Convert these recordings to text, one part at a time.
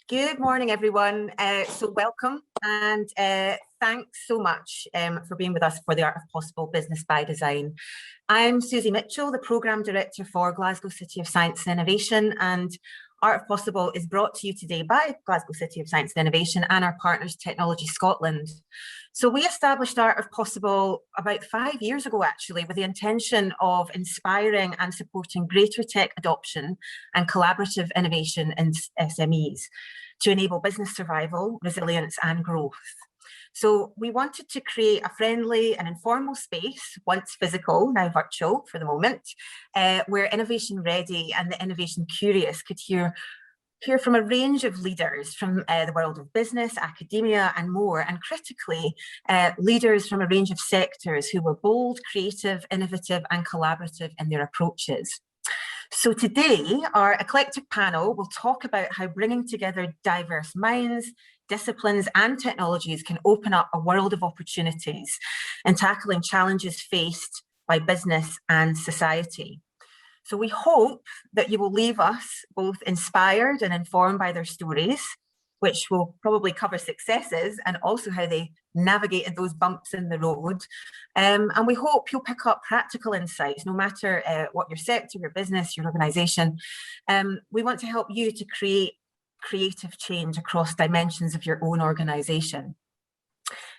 Good morning, everyone. So welcome and thanks so much for being with us for the Art of Possible Business by Design. I'm Susie Mitchell, the Programme Director for Glasgow City of Science and Innovation, and Art of Possible is brought to you today by Glasgow City of Science and Innovation and our partners Technology Scotland. So we established Art of Possible about 5 years ago, actually, with the intention of inspiring and supporting greater tech adoption and collaborative innovation in SMEs to enable business survival, resilience and growth. So we wanted to create a friendly and informal space, once physical, now virtual for the moment, where innovation ready and the innovation curious could hear from a range of leaders from the world of business, academia and more, and critically, leaders from a range of sectors who were bold, creative, innovative and collaborative in their approaches. So today, our eclectic panel will talk about how bringing together diverse minds, disciplines and technologies can open up a world of opportunities in tackling challenges faced by business and society. So we hope that you will leave us both inspired and informed by their stories, which will probably cover successes and also how they navigated those bumps in the road. And we hope you'll pick up practical insights, no matter what your sector, your business, your organisation. We want to help you to create creative change across dimensions of your own organisation.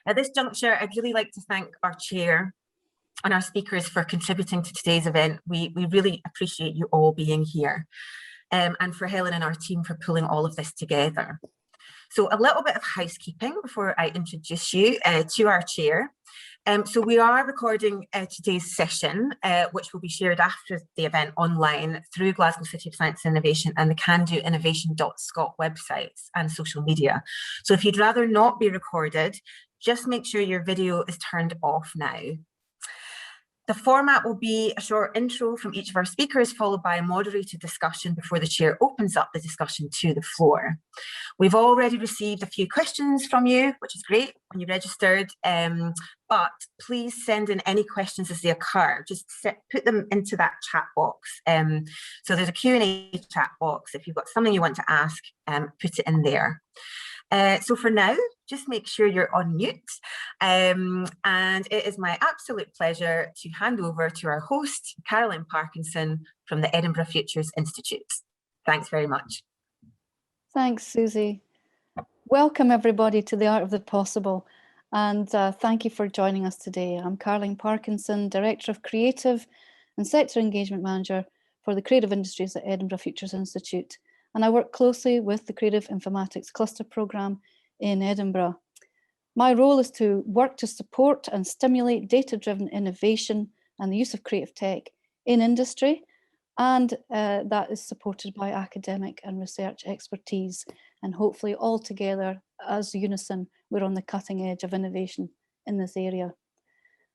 At this juncture, I'd really like to thank our chair and our speakers for contributing to today's event. We really appreciate you all being here, and for Helen and our team for pulling all of this together. So a little bit of housekeeping before I introduce you to our chair. So we are recording today's session, which will be shared after the event online through Glasgow City of Science and Innovation and the CanDoInnovation.Scot websites and social media. So if you'd rather not be recorded, just make sure your video is turned off now. The format will be a short intro from each of our speakers, followed by a moderated discussion before the chair opens up the discussion to the floor. We've already received a few questions from you, which is great when you registered, but please send in any questions as they occur. Just put them into that chat box. So there's a Q&A chat box. If you've got something you want to ask, put it in there. So for now, just make sure you're on mute. And it is my absolute pleasure to hand over to our host, Caroline Parkinson from the Edinburgh Futures Institute. Thanks very much. Thanks, Susie. Welcome everybody to the Art of the Possible. And thank you for joining us today. I'm Caroline Parkinson, Director of Creative and Sector Engagement Manager for the Creative Industries at Edinburgh Futures Institute. And I work closely with the Creative Informatics Cluster Programme in Edinburgh. My role is to work to support and stimulate data-driven innovation and the use of creative tech in industry, and that is supported by academic and research expertise. And hopefully all together as unison, we're on the cutting edge of innovation in this area.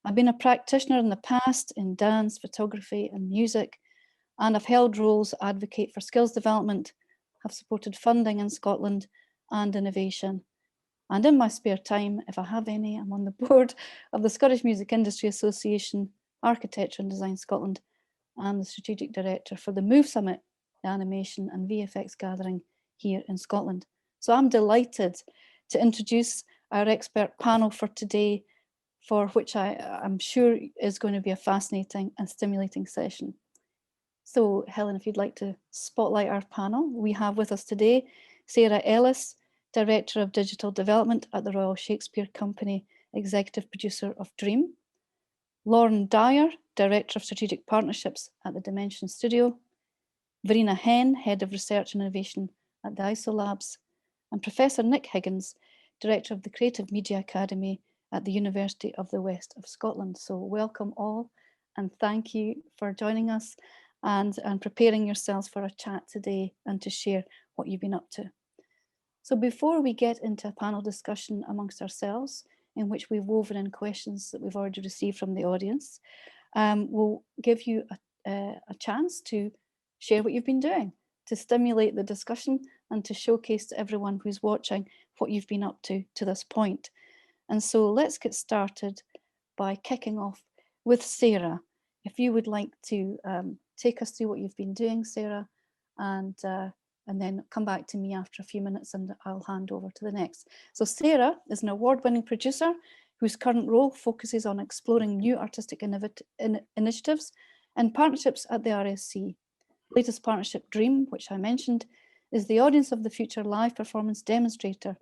I've been a practitioner in the past in dance, photography and music, and I've held roles that advocate for skills development, have supported funding in Scotland and innovation. And in my spare time, if I have any, I'm on the board of the Scottish Music Industry Association, Architecture and Design Scotland, and the Strategic Director for the Move Summit, the animation and VFX gathering here in Scotland. So I'm delighted to introduce our expert panel for today, for which I'm sure is going to be a fascinating and stimulating session. So Helen, if you'd like to spotlight our panel, we have with us today Sarah Ellis, Director of Digital Development at the Royal Shakespeare Company, Executive Producer of Dream. Lauren Dyer, Director of Strategic Partnerships at the Dimension Studio. Verena Henn, Head of Research and Innovation at the ISOL Labs. And Professor Nick Higgins, Director of the Creative Media Academy at the University of the West of Scotland. So welcome all, and thank you for joining us and preparing yourselves for a chat today and to share what you've been up to. So before we get into a panel discussion amongst ourselves, in which we've woven in questions that we've already received from the audience, we'll give you a chance to share what you've been doing, to stimulate the discussion and to showcase to everyone who's watching what you've been up to this point. And so let's get started by kicking off with Sarah. If you would like to take us through what you've been doing, Sarah, and and then come back to me after a few minutes and I'll hand over to the next. So Sarah is an award-winning producer whose current role focuses on exploring new artistic initiatives and partnerships at the RSC. Latest partnership, Dream, which I mentioned, is the Audience of the Future live performance demonstrator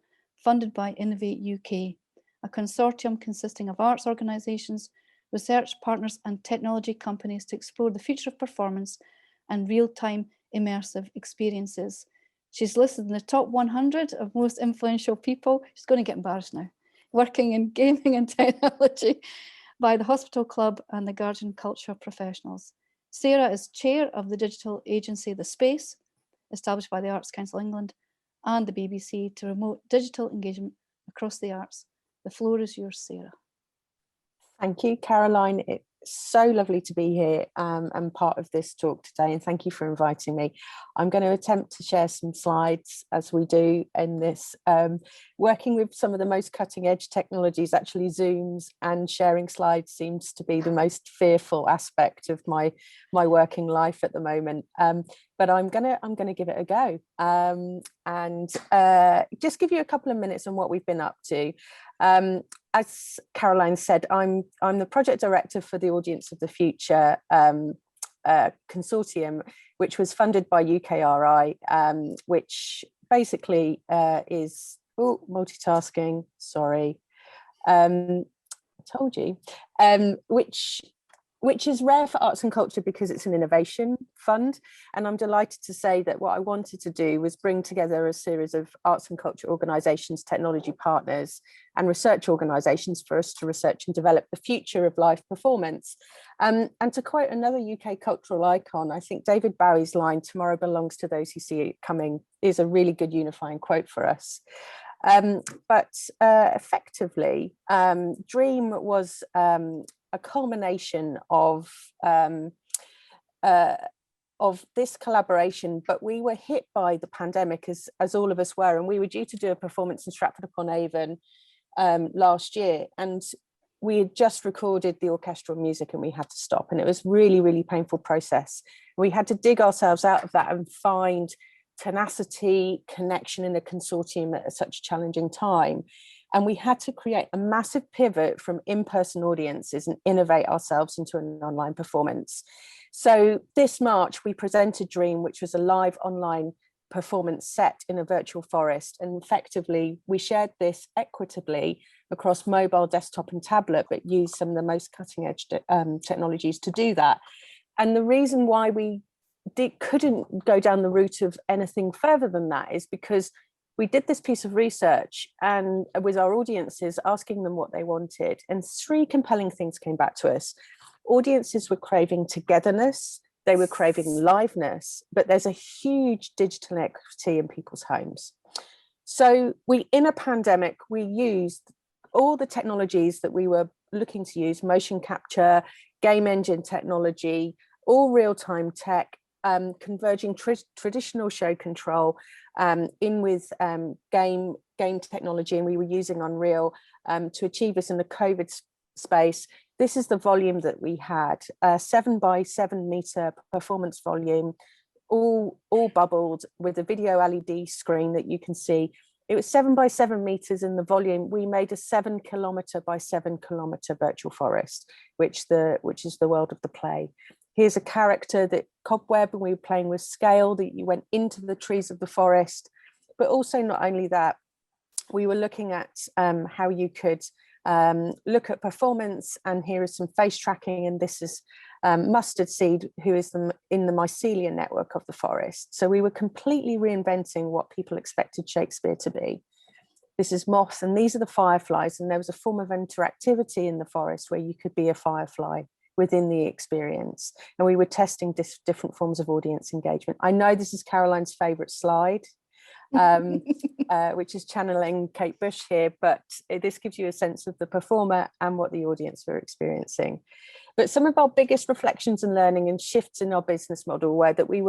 funded by Innovate UK, a consortium consisting of arts organisations, research partners and technology companies to explore the future of performance and real-time immersive experiences. She's listed in the top 100 of most influential people, she's going to get embarrassed now, working in gaming and technology by the Hospital Club and the Guardian Culture Professionals. Sarah is chair of the digital agency The Space, established by the Arts Council England and the BBC to promote digital engagement across the arts. The floor is yours, Sarah. Thank you, Caroline. It's so lovely to be here and part of this talk today, and thank you for inviting me. I'm going to attempt to share some slides as we do in this. Working with some of the most cutting edge technologies, actually Zooms and sharing slides seems to be the most fearful aspect of my working life at the moment. But I'm gonna give it a go and just give you a couple of minutes on what we've been up to. As Caroline said, I'm the project director for the Audience of the Future consortium, which was funded by UKRI, which basically is multitasking. Sorry, I told you, which is rare for arts and culture because it's an innovation fund. And I'm delighted to say that what I wanted to do was bring together a series of arts and culture organisations, technology partners and research organisations for us to research and develop the future of live performance. And to quote another UK cultural icon, I think David Bowie's line, "Tomorrow belongs to those who see it coming," is a really good unifying quote for us. But effectively, Dream was a culmination of this collaboration, but we were hit by the pandemic as all of us were, and we were due to do a performance in Stratford-upon-Avon last year, and we had just recorded the orchestral music and we had to stop, and it was really, really painful process. We had to dig ourselves out of that and find tenacity, connection in a consortium at such a challenging time. And we had to create a massive pivot from in-person audiences and innovate ourselves into an online performance. So this March, we presented Dream, which was a live online performance set in a virtual forest. And effectively, we shared this equitably across mobile, desktop and tablet, but used some of the most cutting edge technologies to do that. And the reason why we couldn't go down the route of anything further than that is because we did this piece of research and with our audiences, asking them what they wanted, and three compelling things came back to us. Audiences were craving togetherness, they were craving liveness, but there's a huge digital equity in people's homes. So in a pandemic, we used all the technologies that we were looking to use, motion capture, game engine technology, all real-time tech, converging traditional show control in with game technology, and we were using Unreal to achieve this in the COVID space. This is the volume that we had, 7 by 7 meter performance volume, all bubbled with a video LED screen that you can see. It was 7 by 7 meters in the volume. We made a 7 kilometer by 7 kilometer virtual forest, which is the world of the play. Here's a character that Cobweb, and we were playing with scale, that you went into the trees of the forest. But also not only that, we were looking at how you could look at performance, and here is some face tracking, and this is Mustard Seed, who is in the mycelium network of the forest. So we were completely reinventing what people expected Shakespeare to be. This is moths, and these are the fireflies, and there was a form of interactivity in the forest where you could be a firefly within the experience. And we were testing different forms of audience engagement. I know this is Caroline's favorite slide, which is channeling Kate Bush here, but this gives you a sense of the performer and what the audience were experiencing. But some of our biggest reflections and learning and shifts in our business model were that we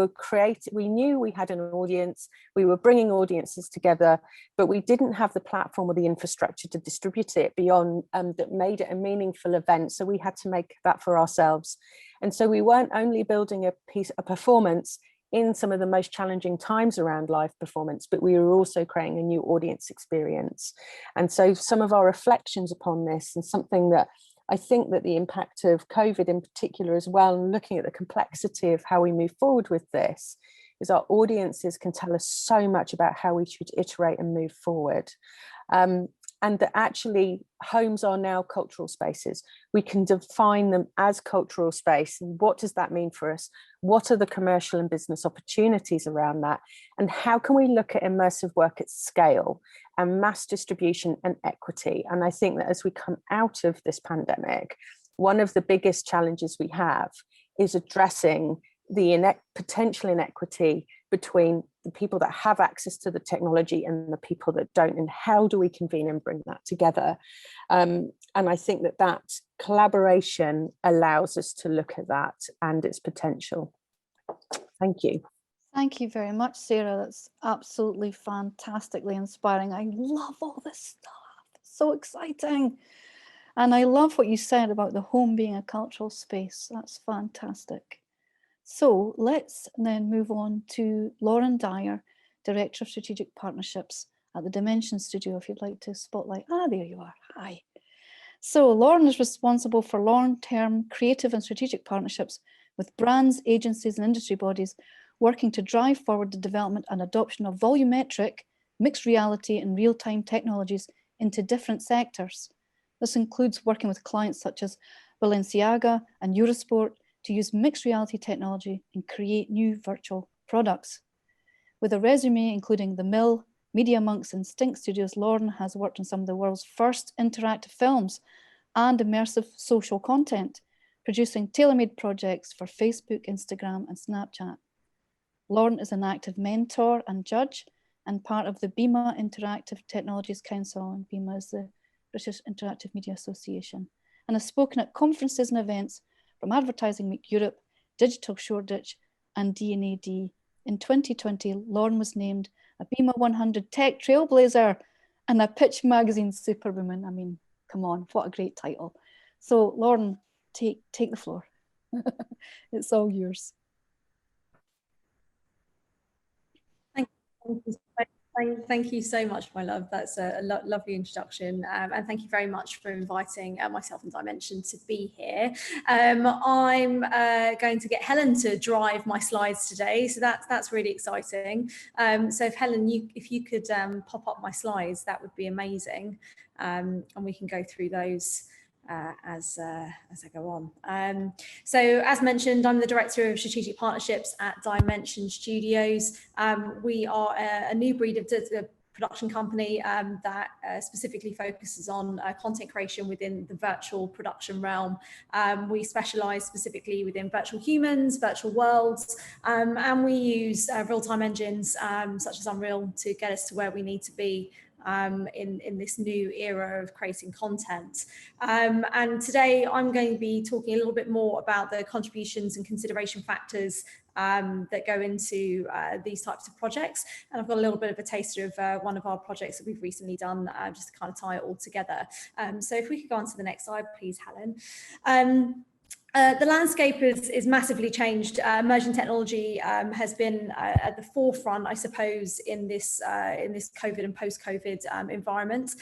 knew we had an audience, we were bringing audiences together, but we didn't have the platform or the infrastructure to distribute it beyond that made it a meaningful event. So we had to make that for ourselves. And so we weren't only building a performance, in some of the most challenging times around live performance, but we were also creating a new audience experience. And so some of our reflections upon this, and something that I think that the impact of COVID in particular as well, and looking at the complexity of how we move forward with this, is our audiences can tell us so much about how we should iterate and move forward. And that actually homes are now cultural spaces. We can define them as cultural space. And what does that mean for us? What are the commercial and business opportunities around that? And how can we look at immersive work at scale and mass distribution and equity? And I think that as we come out of this pandemic, one of the biggest challenges we have is addressing the potential inequity between the people that have access to the technology and the people that don't, and how do we convene and bring that together? And I think that that collaboration allows us to look at that and its potential. Thank you. Thank you very much, Sarah. That's absolutely fantastically inspiring. I love all this stuff. It's so exciting. And I love what you said about the home being a cultural space. That's fantastic. So let's then move on to Lauren Dyer, Director of Strategic Partnerships at the Dimension Studio, if you'd like to spotlight. There you are. Hi. So Lauren is responsible for long-term creative and strategic partnerships with brands, agencies and industry bodies working to drive forward the development and adoption of volumetric, mixed reality and real-time technologies into different sectors. This includes working with clients such as Balenciaga and Eurosport to use mixed reality technology and create new virtual products. With a resume including The Mill, Media Monks and Stink Studios, Lauren has worked on some of the world's first interactive films and immersive social content, producing tailor-made projects for Facebook, Instagram and Snapchat. Lauren is an active mentor and judge and part of the BIMA Interactive Technologies Council, and BIMA is the British Interactive Media Association, and has spoken at conferences and events from Advertising Week Europe, Digital Shoreditch and D&AD. In 2020, Lauren was named a BIMA 100 Tech Trailblazer and a Pitch Magazine Superwoman. I mean, come on, what a great title. So Lauren, take the floor. It's all yours. Thank you so much, my love. That's a lovely introduction, and thank you very much for inviting myself and Dimension to be here. I'm going to get Helen to drive my slides today, so that's really exciting. So if Helen, if you could pop up my slides, that would be amazing, and we can go through those as I go on. So as mentioned, I'm the Director of Strategic Partnerships at Dimension Studios. We are a new breed of production company that specifically focuses on content creation within the virtual production realm. We specialise specifically within virtual humans, virtual worlds, and we use real-time engines such as Unreal to get us to where we need to be in this new era of creating content. And today I'm going to be talking a little bit more about the contributions and consideration factors that go into these types of projects. And I've got a little bit of a taster of one of our projects that we've recently done just to kind of tie it all together. So if we could go on to the next slide, please, Helen. The landscape is massively changed. Emerging technology has been at the forefront, I suppose, in this COVID and post-COVID environment,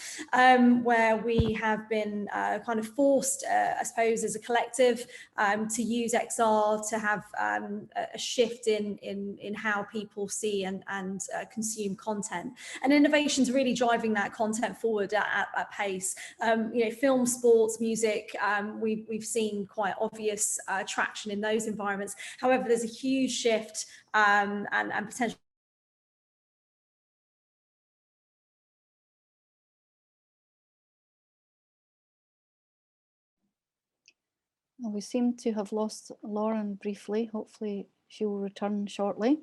where we have been kind of forced, I suppose, as a collective, to use XR to have a shift in how people see and consume content. And innovation's really driving that content forward at pace. You know, film, sports, music, we've seen quite obvious traction in those environments. However, there's a huge shift and potential. Well, we seem to have lost Lauren briefly. Hopefully she will return shortly.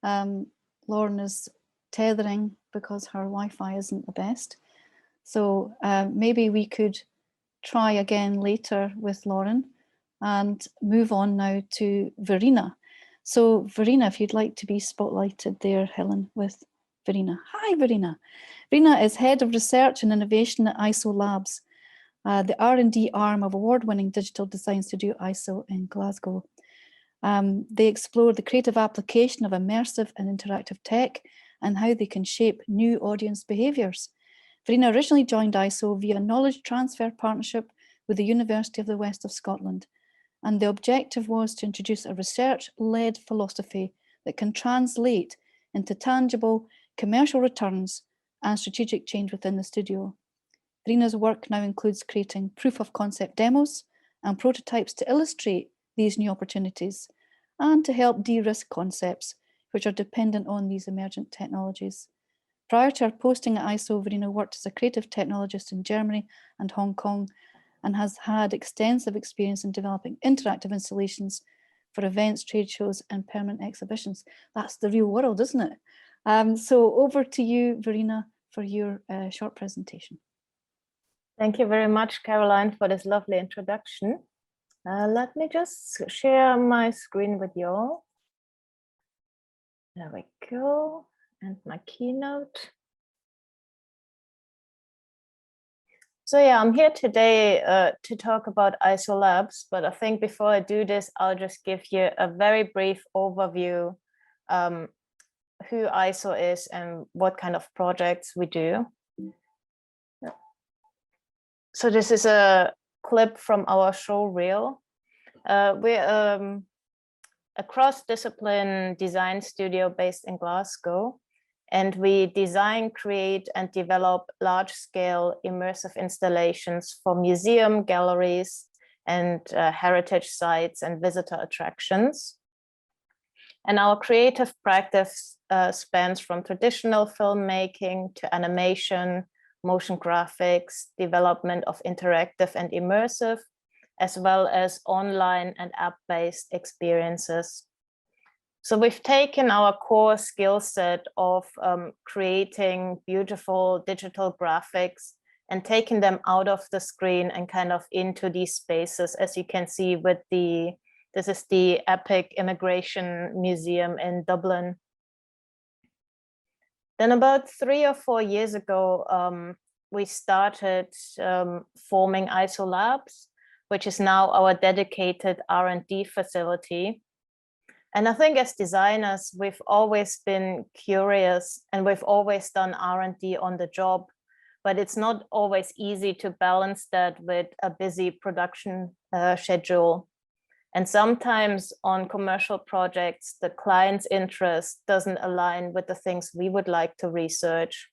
Lauren is tethering because her Wi-Fi isn't the best. So maybe we could try again later with Lauren and move on now to Verena. So Verena, if you'd like to be spotlighted there, Helen, with Verena. Hi, Verena. Verena is Head of Research and Innovation at ISOL Labs, the R&D arm of award-winning digital design studio ISOL in Glasgow. They explore the creative application of immersive and interactive tech and how they can shape new audience behaviours. Verena originally joined ISO via a knowledge transfer partnership with the University of the West of Scotland. And the objective was to introduce a research-led philosophy that can translate into tangible commercial returns and strategic change within the studio. Verena's work now includes creating proof of concept demos and prototypes to illustrate these new opportunities and to help de-risk concepts which are dependent on these emergent technologies. Prior to her posting at ISO, Verena worked as a creative technologist in Germany and Hong Kong and has had extensive experience in developing interactive installations for events, trade shows, and permanent exhibitions. That's the real world, isn't it? So over to you, Verena, for your short presentation. Thank you very much, Caroline, for this lovely introduction. Let me just share my screen with you all. There we go, and my keynote. So yeah, I'm here today to talk about ISOL Labs, but I think before I do this, I'll just give you a very brief overview who ISO is and what kind of projects we do. So this is a clip from our show reel. We're a cross-discipline design studio based in Glasgow, and we design, create, and develop large-scale immersive installations for museum, galleries, and heritage sites and visitor attractions. And our creative practice spans from traditional filmmaking to animation, motion graphics, development of interactive and immersive, as well as online and app-based experiences. So we've taken our core skill set of creating beautiful digital graphics and taken them out of the screen and kind of into these spaces, as you can see with this is the Epic Immigration Museum in Dublin. Then about 3 or 4 years ago, we started forming ISOL Labs, which is now our dedicated R&D facility. And I think as designers, we've always been curious and we've always done R&D on the job, but it's not always easy to balance that with a busy production schedule. And sometimes on commercial projects, the client's interest doesn't align with the things we would like to research.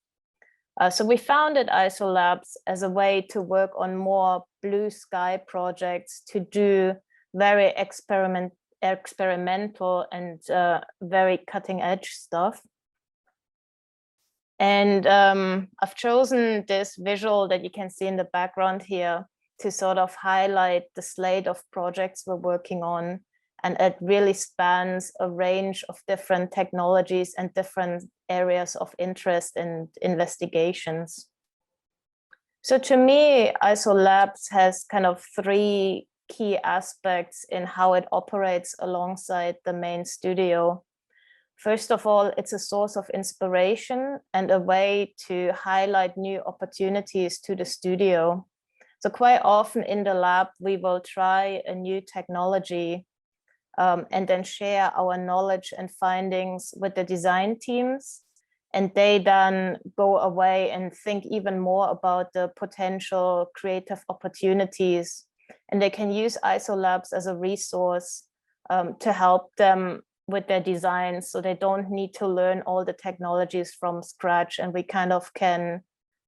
So we founded ISOL Labs as a way to work on more blue sky projects, to do very experimental and very cutting edge stuff. And I've chosen this visual that you can see in the background here to sort of highlight the slate of projects we're working on. And it really spans a range of different technologies and different areas of interest and investigations. So to me, ISOL Labs has kind of 3 key aspects in how it operates alongside the main studio. First of all, it's a source of inspiration and a way to highlight new opportunities to the studio. So quite often in the lab, we will try a new technology and then share our knowledge and findings with the design teams. And they then go away and think even more about the potential creative opportunities. And they can use ISOL Labs as a resource to help them with their designs, so they don't need to learn all the technologies from scratch, and we kind of can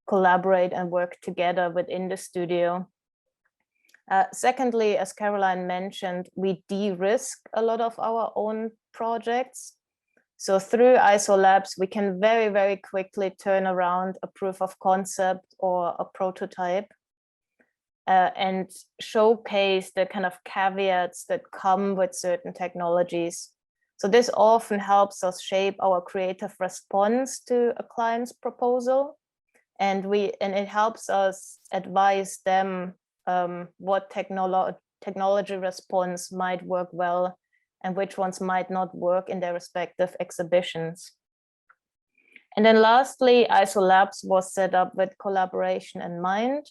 collaborate and work together within the studio. Secondly, as Caroline mentioned, we de-risk a lot of our own projects. So through ISOL Labs, we can very, very quickly turn around a proof of concept or a prototype and showcase the kind of caveats that come with certain technologies. So this often helps us shape our creative response to a client's proposal. And it helps us advise them what technology response might work well and which ones might not work in their respective exhibitions. And then lastly, ISOL Labs was set up with collaboration in mind.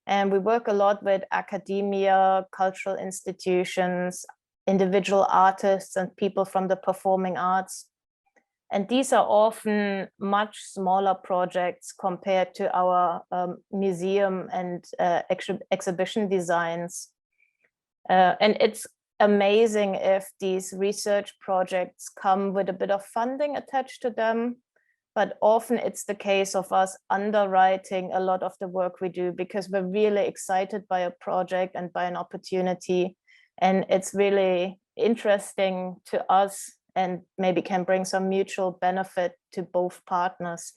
And we work a lot with academia, cultural institutions, individual artists and people from the performing arts. And these are often much smaller projects compared to our museum and exhibition designs. And it's amazing if these research projects come with a bit of funding attached to them, but often it's the case of us underwriting a lot of the work we do because we're really excited by a project and by an opportunity. And it's really interesting to us and maybe can bring some mutual benefit to both partners.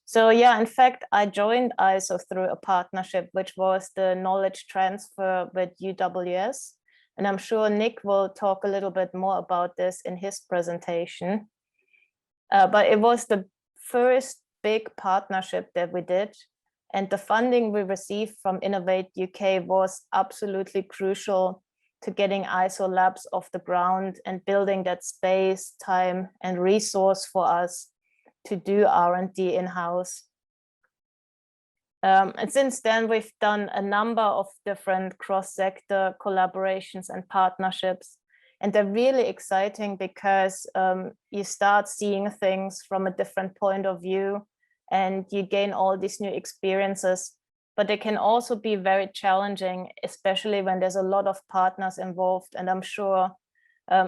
So yeah, in fact, I joined ISO through a partnership, which was the knowledge transfer with UWS. And I'm sure Nick will talk a little bit more about this in his presentation. But it was the first big partnership that we did. And the funding we received from Innovate UK was absolutely crucial to getting ISOL Labs off the ground and building that space, time, and resource for us to do R&D in-house. And since then, we've done a number of different cross-sector collaborations and partnerships. And they're really exciting because you start seeing things from a different point of view and you gain all these new experiences. But they can also be very challenging, especially when there's a lot of partners involved. And I'm sure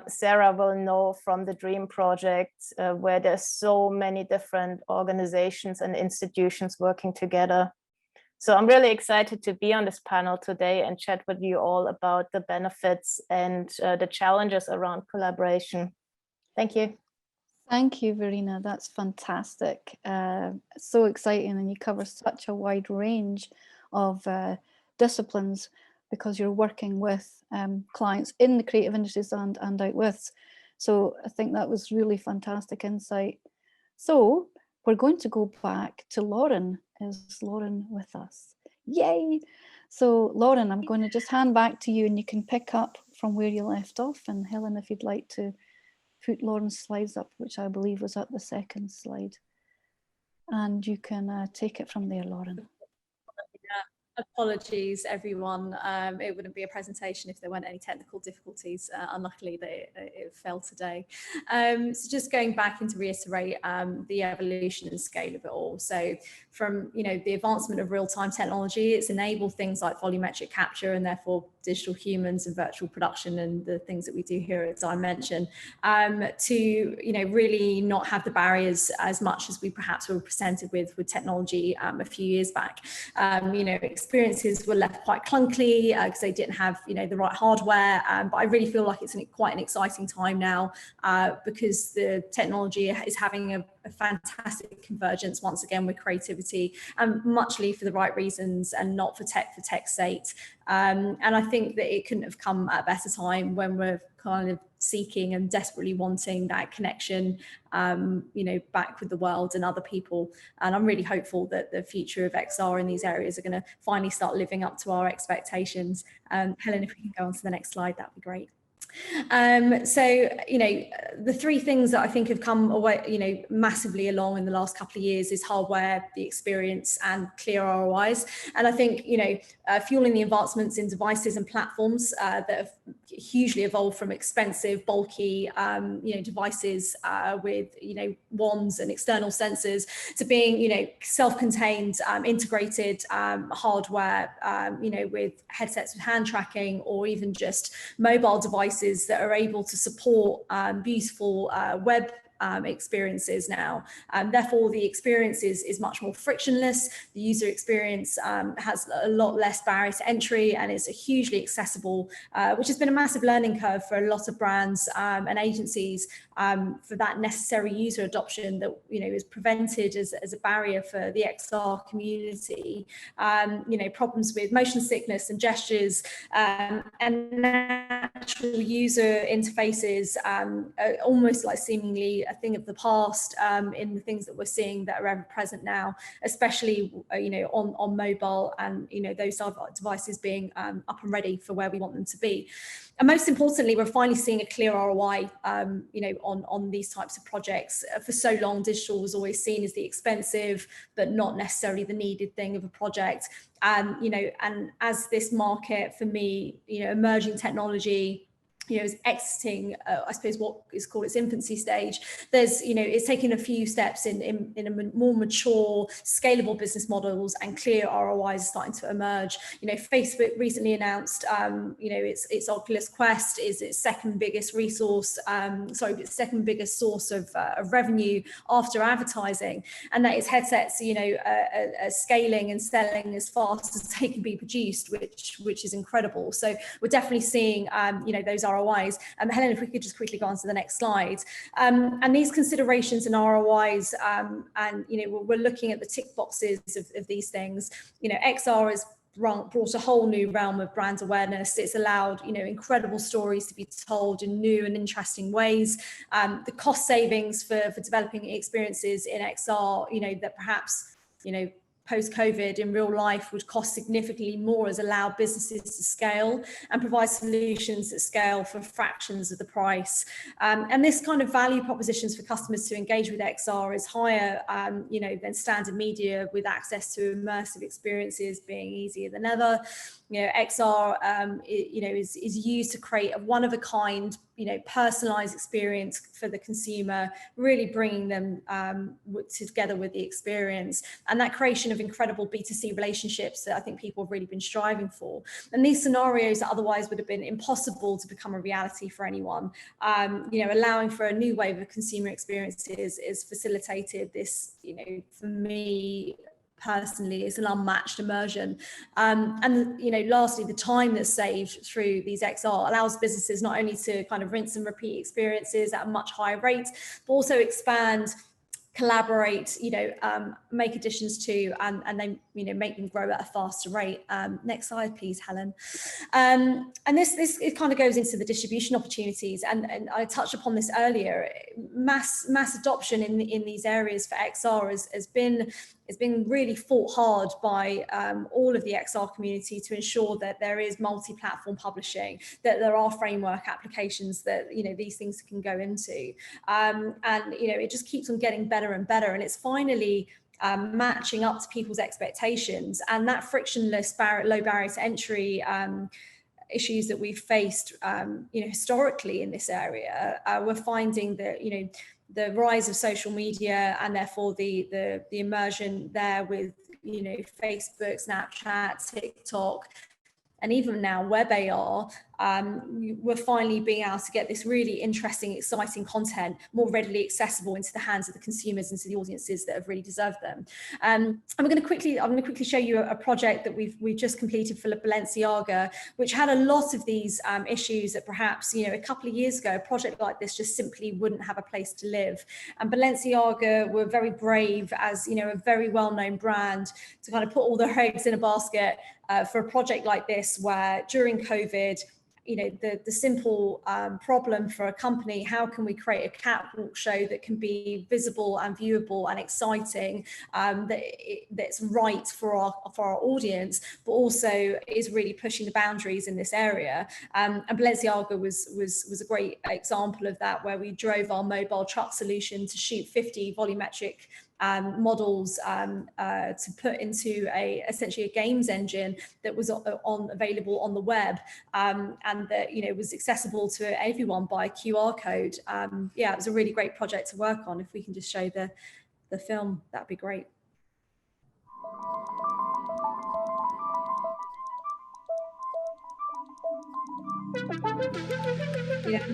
Sarah will know from the DREAM project, where there's so many different organizations and institutions working together. So I'm really excited to be on this panel today and chat with you all about the benefits and the challenges around collaboration. Thank you. Thank you, Verena. That's fantastic. So exciting, and you cover such a wide range of disciplines because you're working with clients in the creative industries and out with. So I think that was really fantastic insight. So we're going to go back to Lauren. Is Lauren with us? Yay! So Lauren, I'm going to just hand back to you and you can pick up from where you left off. And Helen, if you'd like to put Lauren's slides up, which I believe was at the second slide. And you can take it from there, Lauren. Apologies, everyone. It wouldn't be a presentation if there weren't any technical difficulties. Unluckily, it fell today. So just going back and to reiterate the evolution and scale of it all. So from the advancement of real-time technology, it's enabled things like volumetric capture and therefore digital humans and virtual production and the things that we do here at Dimension to really not have the barriers as much as we perhaps were presented with technology a few years back. Experiences were left quite clunky because they didn't have the right hardware, but I really feel like it's quite an exciting time now because the technology is having a fantastic convergence once again with creativity, and muchly for the right reasons and not for tech's sake. And I think that it couldn't have come at a better time when we're kind of seeking and desperately wanting that connection, back with the world and other people. And I'm really hopeful that the future of XR in these areas are going to finally start living up to our expectations. Helen, if we can go on to the next slide, that'd be great. So the three things that I think have come away massively along in the last couple of years is hardware, the experience, and clear ROIs. And I think fueling the advancements in devices and platforms that have hugely evolved from expensive, bulky devices with wands and external sensors to being self-contained, integrated hardware with headsets with hand tracking, or even just mobile devices that are able to support beautiful web experiences now. Therefore, the experience is much more frictionless. The user experience has a lot less barrier to entry and is hugely accessible, which has been a massive learning curve for a lot of brands and agencies for that necessary user adoption that is prevented as a barrier for the XR community. Problems with motion sickness and gestures and natural user interfaces, almost like seemingly thing of the past in the things that we're seeing that are ever present now, especially on mobile, and those devices being up and ready for where we want them to be. And most importantly, we're finally seeing a clear ROI, on these types of projects. For so long, digital was always seen as the expensive, but not necessarily the needed thing of a project. And as this market, for me, emerging technology, is exiting, I suppose, what is called its infancy stage. There's, it's taking a few steps in a more mature, scalable business models, and clear ROIs are starting to emerge. Facebook recently announced, its Oculus Quest is its second biggest its second biggest source of revenue after advertising, and that its headsets, are scaling and selling as fast as they can be produced, which is incredible. So we're definitely seeing, those ROIs. Helen, if we could just quickly go on to the next slide. And these considerations and ROIs, we're looking at the tick boxes of these things. XR has brought a whole new realm of brand awareness. It's allowed, incredible stories to be told in new and interesting ways. The cost savings for developing experiences in XR, that perhaps, post-COVID in real life would cost significantly more, has allowed businesses to scale and provide solutions that scale for fractions of the price. And this kind of value propositions for customers to engage with XR is higher, than standard media, with access to immersive experiences being easier than ever. XR, is used to create a one-of-a-kind, personalized experience for the consumer, really bringing them together with the experience, and that creation of incredible B2C relationships that I think people have really been striving for. And these scenarios that otherwise would have been impossible to become a reality for anyone, allowing for a new wave of consumer experiences is facilitated this, for me personally, it's an unmatched immersion. And lastly, the time that's saved through these XR allows businesses not only to kind of rinse and repeat experiences at a much higher rate, but also expand, collaborate, make additions to, and then make them grow at a faster rate. Next slide, please, Helen. And this it kind of goes into the distribution opportunities, and I touched upon this earlier. Mass adoption in these areas for XR has been really fought hard by all of the XR community to ensure that there is multi-platform publishing, that there are framework applications that these things can go into, and it just keeps on getting better and better, and it's finally matching up to people's expectations. And that frictionless low barrier to entry issues that we've faced historically in this area, we're finding that the rise of social media, and therefore the immersion there with Facebook, Snapchat, TikTok, and even now web AR, we're finally being able to get this really interesting, exciting content more readily accessible into the hands of the consumers and to the audiences that have really deserved them. And I'm going to quickly show you a project that we've just completed for Balenciaga, which had a lot of these issues that perhaps a couple of years ago a project like this just simply wouldn't have a place to live. And Balenciaga were very brave, as a very well-known brand, to kind of put all their eggs in a basket for a project like this, where during COVID, the simple problem for a company, how can we create a catwalk show that can be visible and viewable and exciting, that's right for our audience, but also is really pushing the boundaries in this area. And Balenciaga was a great example of that, where we drove our mobile truck solution to shoot 50 volumetric models to put into essentially a games engine that was available on the web, and that was accessible to everyone by QR code. Yeah, it was a really great project to work on. If we can just show the film, that'd be great.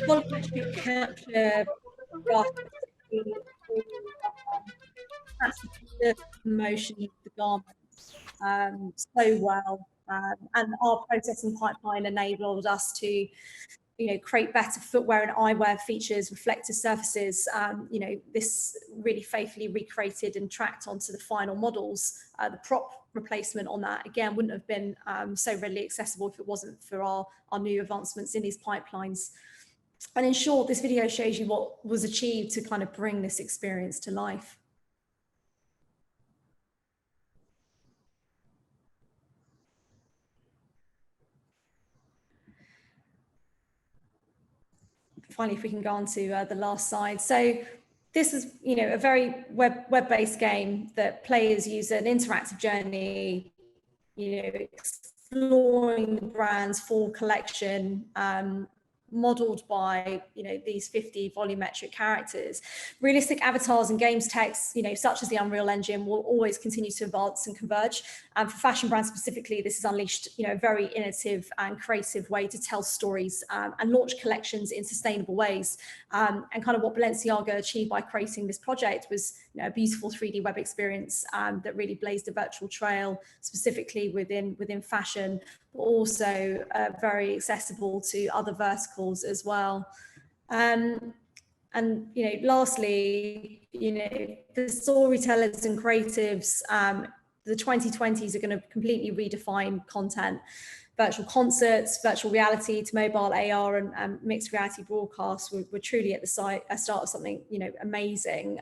Volumetric capture, that's the motion of the garment so well, and our processing pipeline enabled us to create better footwear and eyewear features, reflective surfaces. This really faithfully recreated and tracked onto the final models. The prop replacement on that, again, wouldn't have been so readily accessible if it wasn't for our new advancements in these pipelines. And in short, this video shows you what was achieved to kind of bring this experience to life. Finally, if we can go on to the last slide. So this is, a very web-based game that players use an interactive journey, exploring the brand's full collection, modeled by these 50 volumetric characters. Realistic avatars and games text, such as the Unreal Engine, will always continue to advance and converge. And for fashion brands specifically, this has unleashed a very innovative and creative way to tell stories and launch collections in sustainable ways. And kind of what Balenciaga achieved by creating this project was a beautiful 3D web experience that really blazed a virtual trail specifically within fashion, but also very accessible to other verticals as well. And lastly, the storytellers and creatives, the 2020s are going to completely redefine content. Virtual concerts, virtual reality to mobile AR and mixed reality broadcasts were truly at the start of something amazing.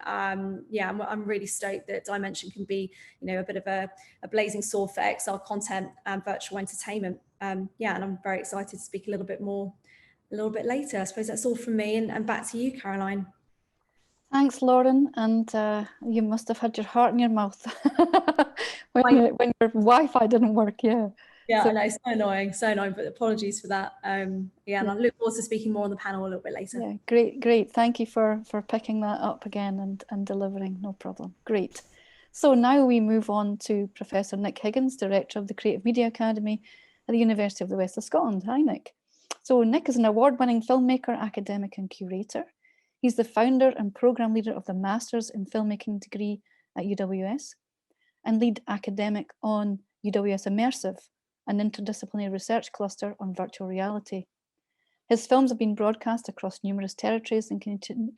Yeah, I'm really stoked that Dimension can be a bit of a blazing sword for XR content and virtual entertainment. Yeah, and I'm very excited to speak a little bit later. I suppose that's all from me, and back to you, Caroline. Thanks, Lauren, and you must have had your heart in your mouth when your Wi-Fi didn't work. Yeah, I know, so annoying, but apologies for that. Yeah, and I look forward to speaking more on the panel a little bit later. Yeah, great. Thank you for picking that up again and delivering, no problem. Great. So now we move on to Professor Nick Higgins, Director of the Creative Media Academy at the University of the West of Scotland. Hi, Nick. So Nick is an award-winning filmmaker, academic and curator. He's the founder and program leader of the Masters in Filmmaking degree at UWS and lead academic on UWS Immersive, an interdisciplinary research cluster on virtual reality. His films have been broadcast across numerous territories and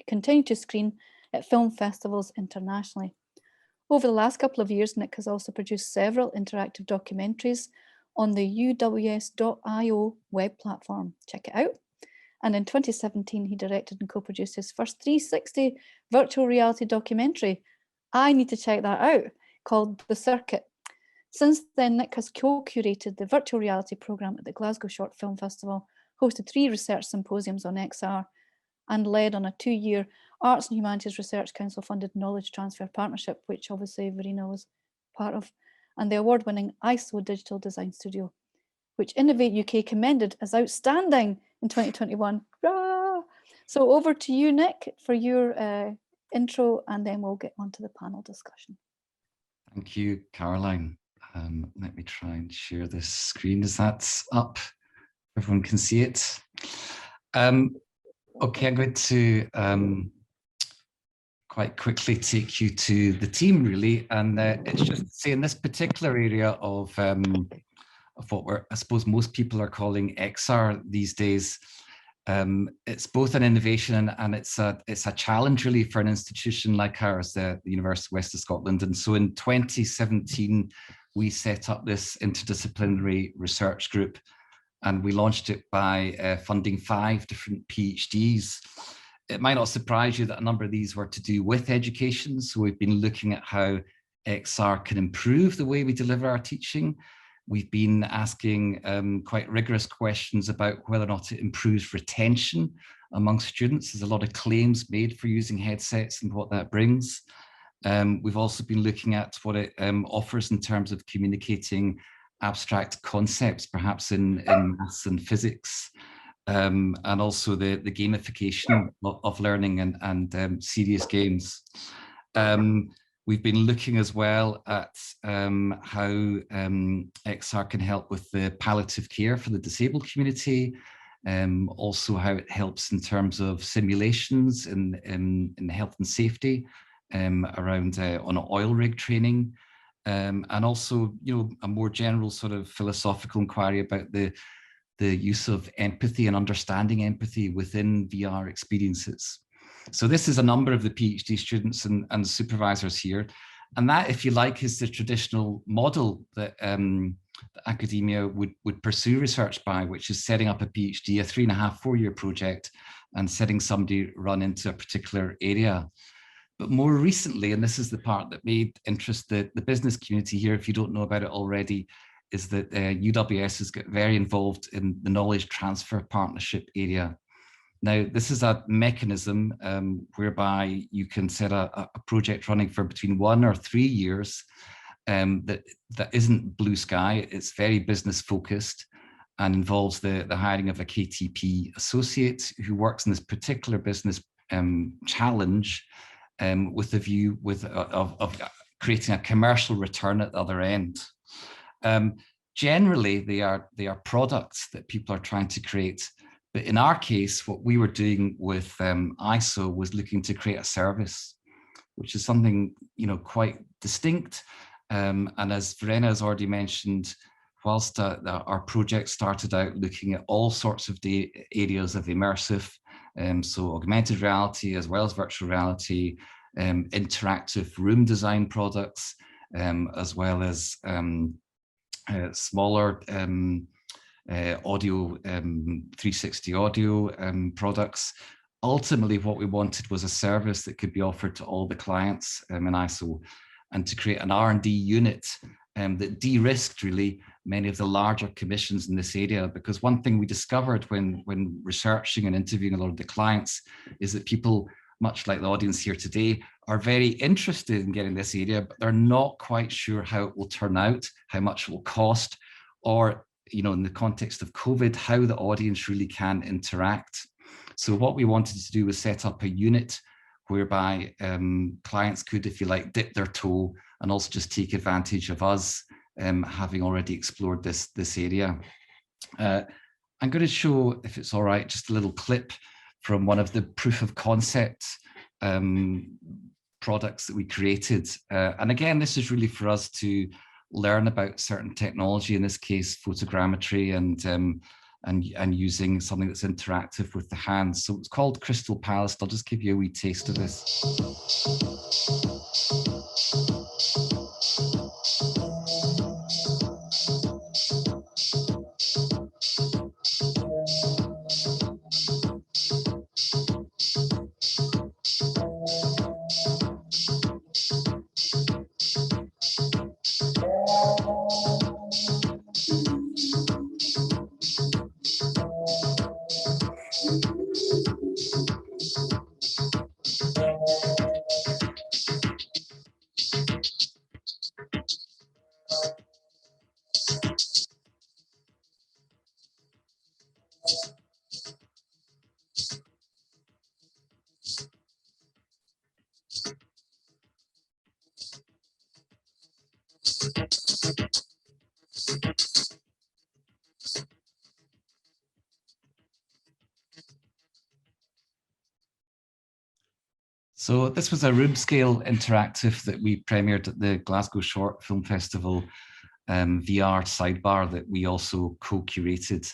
continue to screen at film festivals internationally. Over the last couple of years, Nick has also produced several interactive documentaries on the uws.io web platform. Check it out. And in 2017, he directed and co-produced his first 360 virtual reality documentary. I need to check that out, called The Circuit. Since then, Nick has co-curated the virtual reality program at the Glasgow Short Film Festival, hosted 3 research symposiums on XR, and led on a 2-year Arts and Humanities Research Council funded knowledge transfer partnership, which obviously Verena was part of, and the award-winning ISOL Digital Design Studio, which Innovate UK commended as outstanding in 2021. Hurrah! So over to you, Nick, for your intro, and then we'll get on to the panel discussion. Thank you, Caroline. Let me try and share this screen. Is that up? Everyone can see it. Okay, I'm going to quite quickly take you to the team, really, and it's just to say in this particular area of what I suppose most people are calling XR these days. It's both an innovation and it's a challenge really for an institution like ours, the University of West of Scotland. And so in 2017, we set up this interdisciplinary research group, and we launched it by funding 5 different PhDs. It might not surprise you that a number of these were to do with education. So we've been looking at how XR can improve the way we deliver our teaching. We've been asking quite rigorous questions about whether or not it improves retention among students. There's a lot of claims made for using headsets and what that brings. We've also been looking at what it offers in terms of communicating abstract concepts, perhaps in maths and physics, and also the gamification of learning and serious games. We've been looking as well at how XR can help with the palliative care for the disabled community, also how it helps in terms of simulations in health and safety around on oil rig training, and also a more general sort of philosophical inquiry about the use of empathy and understanding empathy within VR experiences. So this is a number of the PhD students and supervisors here. And that, if you like, is the traditional model that academia would pursue research by, which is setting up a PhD, a 3.5-4 year project, and setting somebody run into a particular area. But more recently, and this is the part that may interest the business community here, if you don't know about it already, is that UWS has got very involved in the knowledge transfer partnership area. Now, this is a mechanism whereby you can set a project running for between 1 or 3 years that isn't blue sky. It's very business focused and involves the hiring of a KTP associate who works in this particular business challenge with the view of creating a commercial return at the other end. Generally, they are products that people are trying to create. But in our case, what we were doing with ISO was looking to create a service, which is something quite distinct. And as Verena has already mentioned, whilst our project started out looking at all sorts of areas of immersive, so augmented reality as well as virtual reality, interactive room design products, as well as smaller audio, 360 audio products. Ultimately, what we wanted was a service that could be offered to all the clients in ISO, and to create an R&D unit that de-risked really many of the larger commissions in this area. Because one thing we discovered when researching and interviewing a lot of the clients is that people, much like the audience here today, are very interested in getting this area, but they're not quite sure how it will turn out, how much it will cost, or in the context of COVID, how the audience really can interact. So what we wanted to do was set up a unit whereby clients could, if you like, dip their toe and also just take advantage of us having already explored this area. I'm going to show, if it's all right, just a little clip from one of the proof of concept products that we created. And again, this is really for us to learn about certain technology, in this case, photogrammetry and using something that's interactive with the hands. So it's called Crystal Palace. I'll just give you a wee taste of this. So this was a room scale interactive that we premiered at the Glasgow Short Film Festival VR Sidebar that we also co-curated.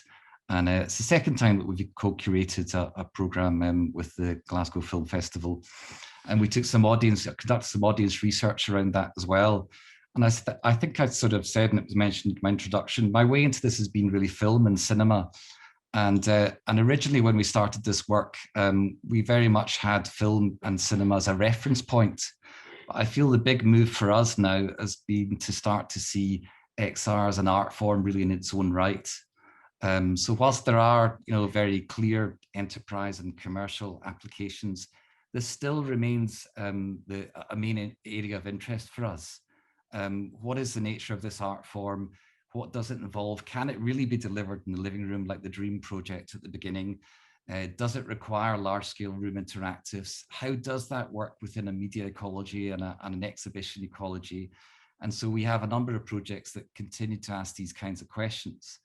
And it's the second time that we've co-curated a program with the Glasgow Film Festival. And we took conducted some audience research around that as well. And I think I sort of said, and it was mentioned in my introduction, my way into this has been really film and cinema. And originally when we started this work, we very much had film and cinema as a reference point. But I feel the big move for us now has been to start to see XR as an art form really in its own right. So whilst there are very clear enterprise and commercial applications, this still remains a main area of interest for us. What is the nature of this art form? What does it involve? Can it really be delivered in the living room like the Dream project at the beginning? Does it require large-scale room interactives? How does that work within a media ecology and an exhibition ecology? And so we have a number of projects that continue to ask these kinds of questions.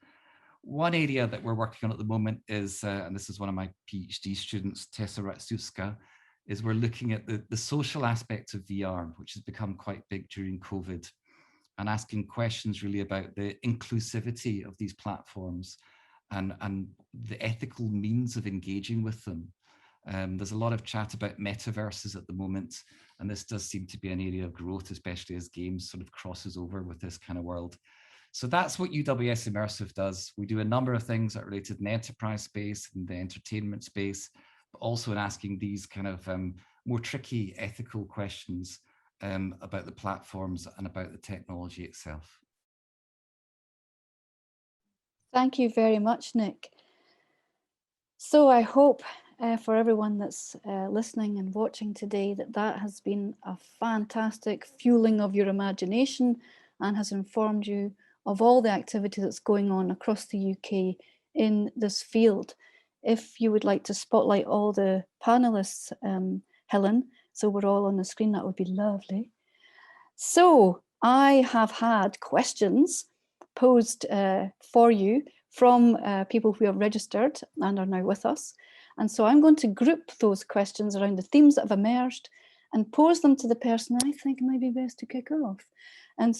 One area that we're working on at the moment is, and this is one of my PhD students, Tessa Ratsuska, is we're looking at the social aspect of VR, which has become quite big during COVID, and asking questions really about the inclusivity of these platforms and the ethical means of engaging with them. There's a lot of chat about metaverses at the moment, and this does seem to be an area of growth, especially as games sort of crosses over with this kind of world. So that's what UWS Immersive does. We do a number of things that are related in the enterprise space and the entertainment space, but also in asking these kind of more tricky ethical questions about the platforms and about the technology itself. Thank you very much, Nick. So I hope for everyone that's listening and watching today that has been a fantastic fueling of your imagination and has informed you of all the activity that's going on across the UK in this field. If you would like to spotlight all the panelists, Helen, so we're all on the screen, that would be lovely. So I have had questions posed for you from people who have registered and are now with us. And so I'm going to group those questions around the themes that have emerged and pose them to the person I think might be best to kick off. And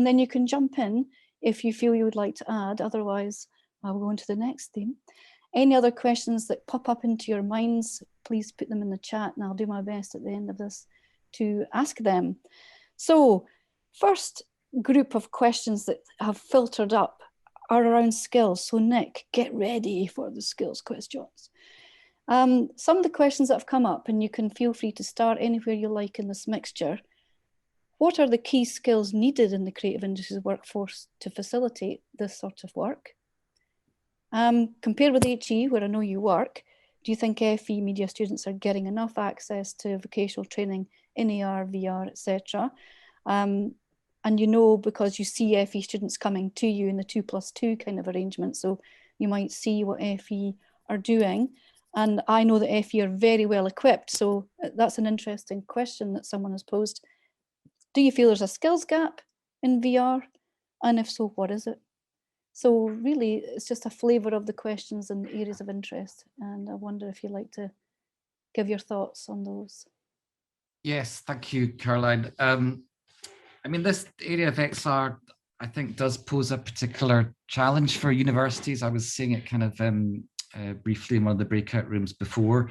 then you can jump in if you feel you would like to add, otherwise I'll go on to the next theme. Any other questions that pop up into your minds, please put them in the chat and I'll do my best at the end of this to ask them. So first group of questions that have filtered up are around skills. So Nick, get ready for the skills questions. Some of the questions that have come up, and you can feel free to start anywhere you like in this mixture. What are the key skills needed in the creative industries workforce to facilitate this sort of work? Compared with HE, where I know you work, do you think FE media students are getting enough access to vocational training in AR, VR, etc.? And you know, because you see FE students coming to you in the 2+2 kind of arrangement, so you might see what FE are doing. And I know that FE are very well equipped, so that's an interesting question that someone has posed. Do you feel there's a skills gap in VR? And if so, what is it? So really, it's just a flavour of the questions and the areas of interest. And I wonder if you'd like to give your thoughts on those. Yes, thank you, Caroline. I mean, this area of XR, I think, does pose a particular challenge for universities. I was seeing it kind of briefly in one of the breakout rooms before.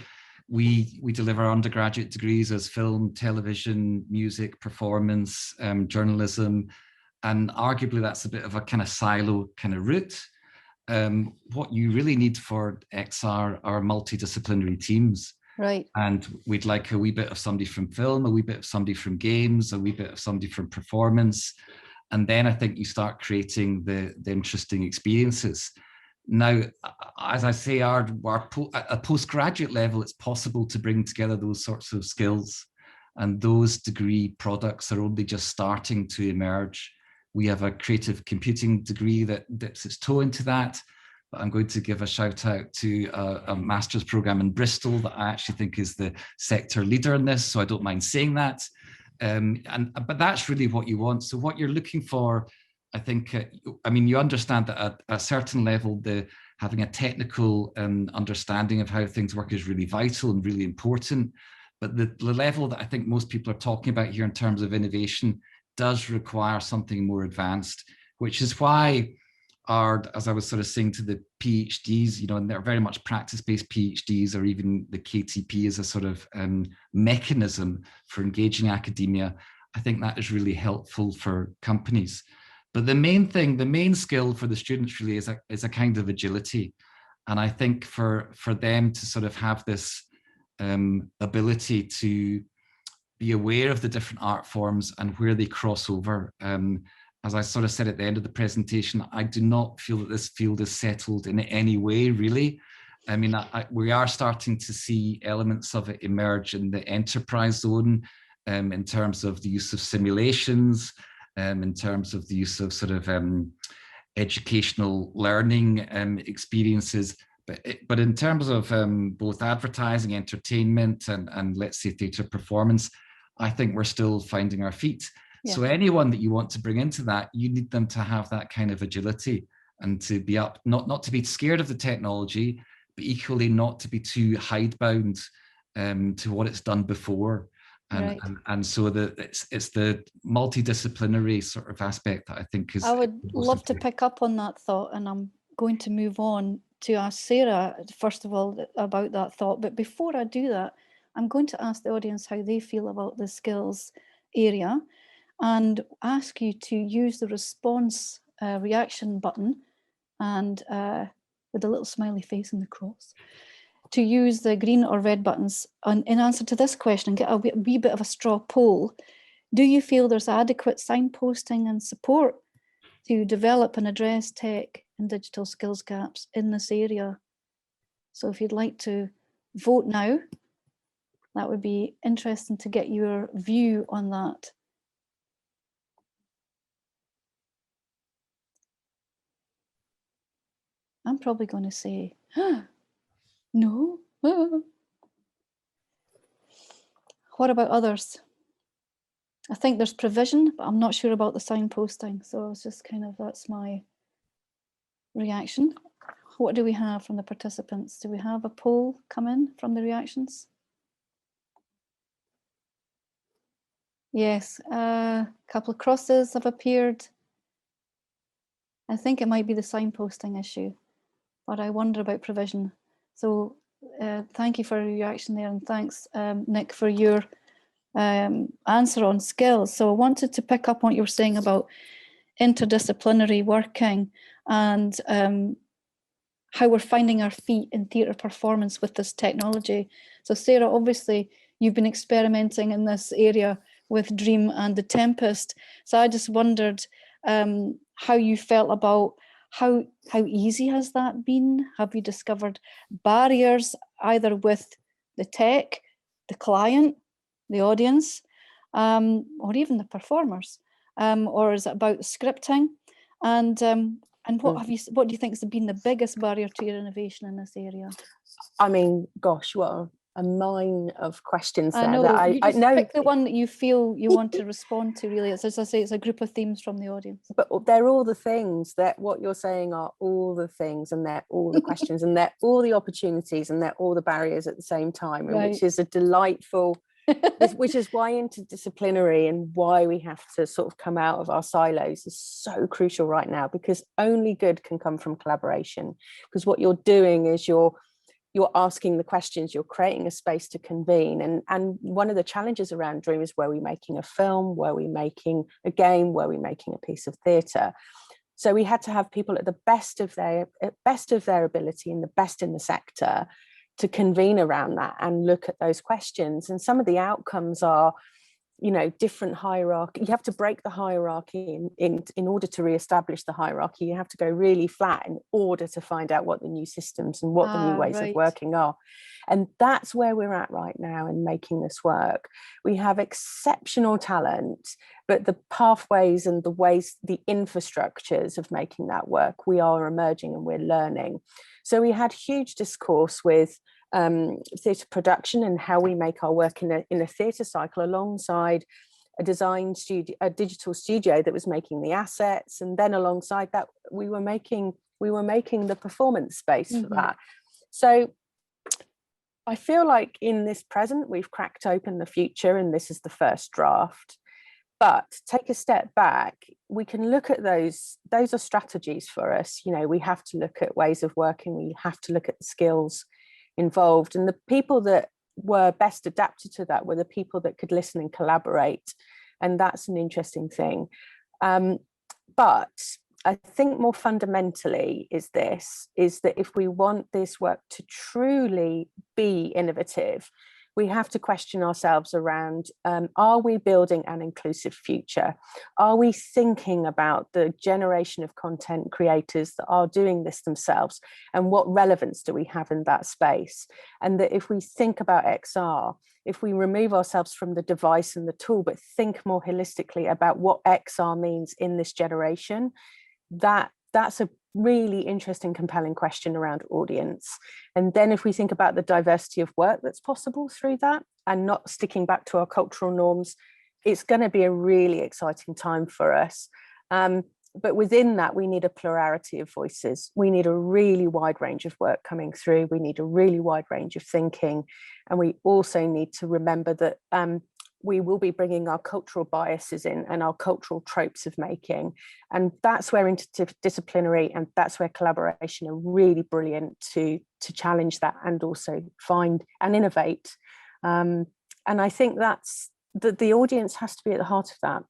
We deliver undergraduate degrees as film, television, music, performance, journalism, and arguably that's a bit of a kind of silo kind of route. What you really need for XR are multidisciplinary teams. Right. And we'd like a wee bit of somebody from film, a wee bit of somebody from games, a wee bit of somebody from performance. And then I think you start creating the interesting experiences. Now, as I say, at a postgraduate level, it's possible to bring together those sorts of skills. And those degree products are only just starting to emerge. We have a creative computing degree that dips its toe into that. But I'm going to give a shout out to a master's program in Bristol that I actually think is the sector leader in this, so I don't mind saying that. But that's really what you want. So what you're looking for, I think, I mean, you understand that at a certain level, having a technical understanding of how things work is really vital and really important. But the level that I think most people are talking about here in terms of innovation does require something more advanced, which is why as I was sort of saying to the PhDs, you know, and they're very much practice-based PhDs, or even the KTP as a sort of mechanism for engaging academia. I think that is really helpful for companies. But the main thing, the main skill for the students really is a kind of agility. And I think for them to sort of have this ability to be aware of the different art forms and where they cross over. As I sort of said at the end of the presentation, I do not feel that this field is settled in any way, really. I mean, we are starting to see elements of it emerge in the enterprise zone, in terms of the use of simulations, in terms of the use of sort of educational learning experiences. But in terms of both advertising, entertainment, and let's say theatre performance, I think we're still finding our feet. Yeah. So anyone that you want to bring into that, you need them to have that kind of agility and to be up, not to be scared of the technology, but equally not to be too hidebound to what it's done before. And, right. and so it's the multidisciplinary sort of aspect that I think is. I would love to pick up on that thought, and I'm going to move on to ask Sarah, first of all, about that thought. But before I do that, I'm going to ask the audience how they feel about the skills area, and ask you to use the response reaction button, and with a little smiley face and the cross, to use the green or red buttons in answer to this question and get a wee bit of a straw poll. Do you feel there's adequate signposting and support to develop and address tech and digital skills gaps in this area? So if you'd like to vote now, that would be interesting to get your view on that. I'm probably going to say, no. What about others? I think there's provision, but I'm not sure about the signposting. So it's just kind of, that's my reaction. What do we have from the participants? Do we have a poll come in from the reactions? Yes, a couple of crosses have appeared. I think it might be the signposting issue, but I wonder about provision. So thank you for your reaction there, and thanks, Nick, for your answer on skills. So I wanted to pick up on what you were saying about interdisciplinary working and how we're finding our feet in theatre performance with this technology. So Sarah, obviously you've been experimenting in this area with Dream and The Tempest. So I just wondered how you felt about how easy has that been? Have you discovered barriers either with the tech, the client, the audience, or even the performers? Or is it about scripting? And what do you think has been the biggest barrier to your innovation in this area? I mean, gosh, what a mine of questions there. I know. That You just pick the one that you feel you want to respond to, really. It's, as I say, it's a group of themes from the audience. But they're all the things, that what you're saying are all the things, and they're all the questions, and they're all the opportunities, and they're all the barriers at the same time, and right. which is a delightful, which is why interdisciplinary and why we have to sort of come out of our silos is so crucial right now, because only good can come from collaboration. Because what you're doing is you're asking the questions, you're creating a space to convene. And one of the challenges around Dream is, were we making a film, were we making a game, were we making a piece of theatre? So we had to have people at the best of their ability and the best in the sector to convene around that and look at those questions. And some of the outcomes are, you know, different hierarchy. You have to break the hierarchy in order to reestablish the hierarchy. You have to go really flat in order to find out what the new systems and what the new ways of working are. And that's where we're at right now in making this work. We have exceptional talent, but the pathways and the ways, the infrastructures of making that work, we are emerging and we're learning. So we had huge discourse with theatre production and how we make our work in a theatre cycle, alongside a design studio, a digital studio that was making the assets, and then alongside that we were making the performance space for that. So I feel like in this present we've cracked open the future, and this is the first draft. But take a step back, we can look at those are strategies for us. You know, we have to look at ways of working, we have to look at the skills involved, and the people that were best adapted to that were the people that could listen and collaborate, and that's an interesting thing. But I think more fundamentally is that if we want this work to truly be innovative, we have to question ourselves around, are we building an inclusive future? Are we thinking about the generation of content creators that are doing this themselves, and what relevance do we have in that space? And that if we think about XR, if we remove ourselves from the device and the tool, but think more holistically about what XR means in this generation, that's a really interesting, compelling question around audience. And then if we think about the diversity of work that's possible through that, and not sticking back to our cultural norms, it's going to be a really exciting time for us. But within that, we need a plurality of voices. We need a really wide range of work coming through. We need a really wide range of thinking. And we also need to remember that we will be bringing our cultural biases in and our cultural tropes of making. And that's where interdisciplinary and that's where collaboration are really brilliant to challenge that and also find and innovate. And I think that's the audience has to be at the heart of that.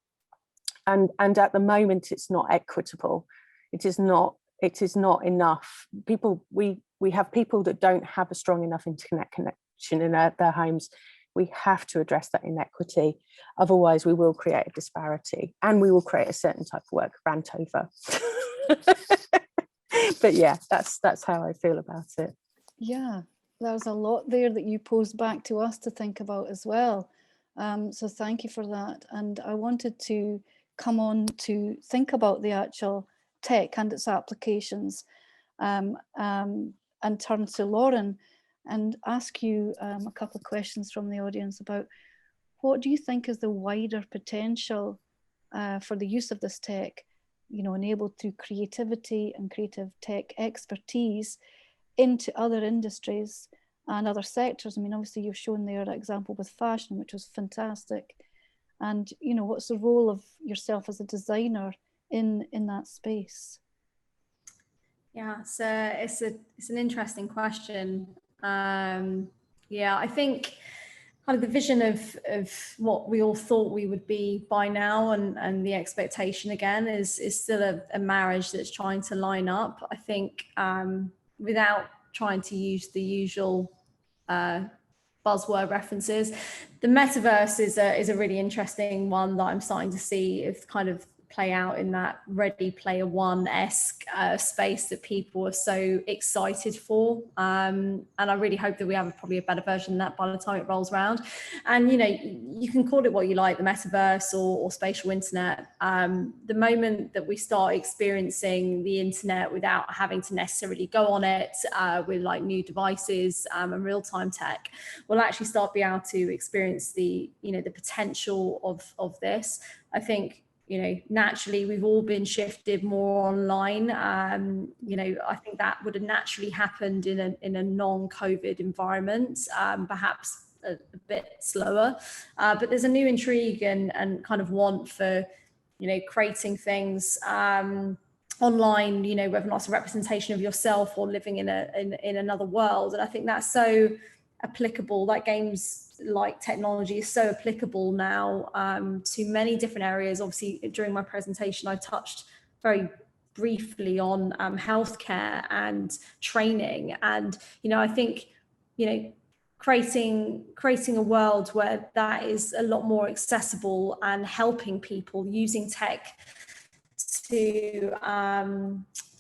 And at the moment, it's not equitable. It is not it is not enough. People, we have people that don't have a strong enough internet connection in their homes. We have to address that inequity. Otherwise, we will create a disparity, and we will create a certain type of work rant over. But yeah, that's how I feel about it. Yeah, there's a lot there that you posed back to us to think about as well. So thank you for that. And I wanted to come on to think about the actual tech and its applications, and turn to Lauren and ask you a couple of questions from the audience about what do you think is the wider potential for the use of this tech, you know, enabled through creativity and creative tech expertise into other industries and other sectors. I mean, obviously you've shown there an example with fashion, which was fantastic. And, you know, what's the role of yourself as a designer in that space? Yeah, so it's an interesting question. Yeah, I think kind of the vision of what we all thought we would be by now, and the expectation again is still a marriage that's trying to line up. I think without trying to use the usual buzzword references, the metaverse is a really interesting one that I'm starting to see if kind of play out in that Ready Player One-esque space that people are so excited for. And I really hope that we have probably a better version of that by the time it rolls around. And, you know, you can call it what you like, the metaverse or spatial internet. The moment that we start experiencing the internet without having to necessarily go on it with like new devices and real-time tech, we'll actually start being able to experience the, you know, the potential of this. I think, you know, naturally we've all been shifted more online. You know, I think that would have naturally happened in a non-COVID environment, perhaps a bit slower. But there's a new intrigue and kind of want for, you know, creating things online, you know, whether or not it's a representation of yourself or living in another world. And I think that's so applicable, like games like technology is so applicable now to many different areas. Obviously, during my presentation, I touched very briefly on healthcare and training. And, you know, I think, you know, creating a world where that is a lot more accessible and helping people using tech to